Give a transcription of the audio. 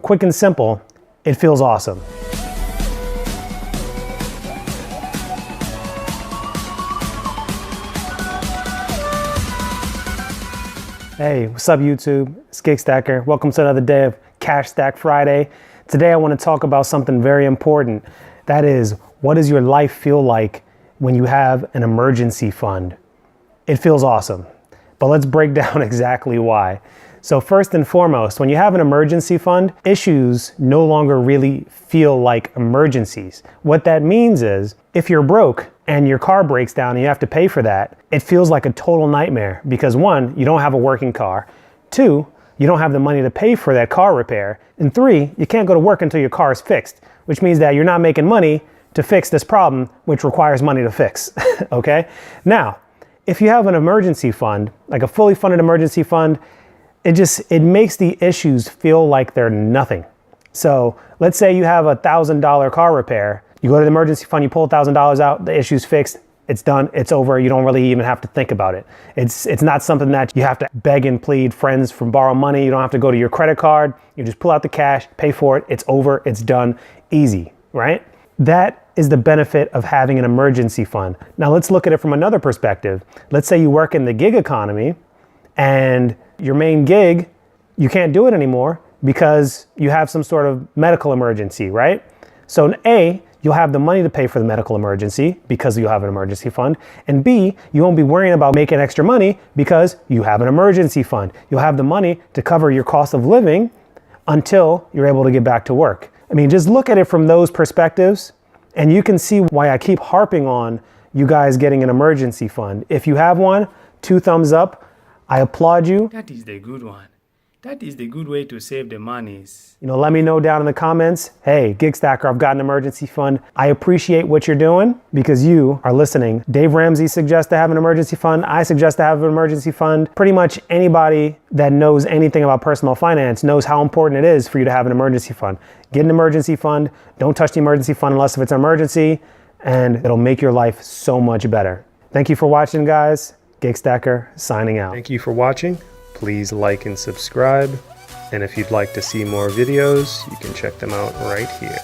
Quick and simple, it feels awesome. Hey, what's up YouTube? It's GigStacker. Welcome to another day of CASHSTACK Friday. Today I want to talk about something very important. That is, what does your life feel like when you have an emergency fund? It feels awesome, but let's break down exactly why. So first and foremost, when you have an emergency fund, issues no longer really feel like emergencies. What that means is, if you're broke and your car breaks down and you have to pay for that, it feels like a total nightmare because one, you don't have a working car. Two, you don't have the money to pay for that car repair. And three, you can't go to work until your car is fixed, which means that you're not making money to fix this problem, which requires money to fix, okay? Now, if you have an emergency fund, like a fully funded emergency fund, it makes the issues feel like they're nothing. So let's say you have a $1,000 car repair. You go to the emergency fund, you pull $1,000 out, the issue's fixed, it's done, it's over. You don't really even have to think about it. It's not something that you have to beg and plead friends for borrow money. You don't have to go to your credit card. You just pull out the cash, pay for it, it's over, it's done, easy, right? That is the benefit of having an emergency fund. Now let's look at it from another perspective. Let's say you work in the gig economy and your main gig, you can't do it anymore because you have some sort of medical emergency, right? So A, you'll have the money to pay for the medical emergency because you have an emergency fund. And B, you won't be worrying about making extra money because you have an emergency fund. You'll have the money to cover your cost of living until you're able to get back to work. I mean, just look at it from those perspectives and you can see why I keep harping on you guys getting an emergency fund. If you have one, 2 thumbs up. I applaud you. That is the good one. That is the good way to save the monies. You know, let me know down in the comments, hey, GigStacker, I've got an emergency fund. I appreciate what you're doing because you are listening. Dave Ramsey suggests to have an emergency fund. I suggest to have an emergency fund. Pretty much anybody that knows anything about personal finance knows how important it is for you to have an emergency fund. Get an emergency fund. Don't touch the emergency fund unless if it's an emergency, and it'll make your life so much better. Thank you for watching, guys. GigStacker signing out. Thank you for watching. Please like and subscribe. And if you'd like to see more videos, you can check them out right here.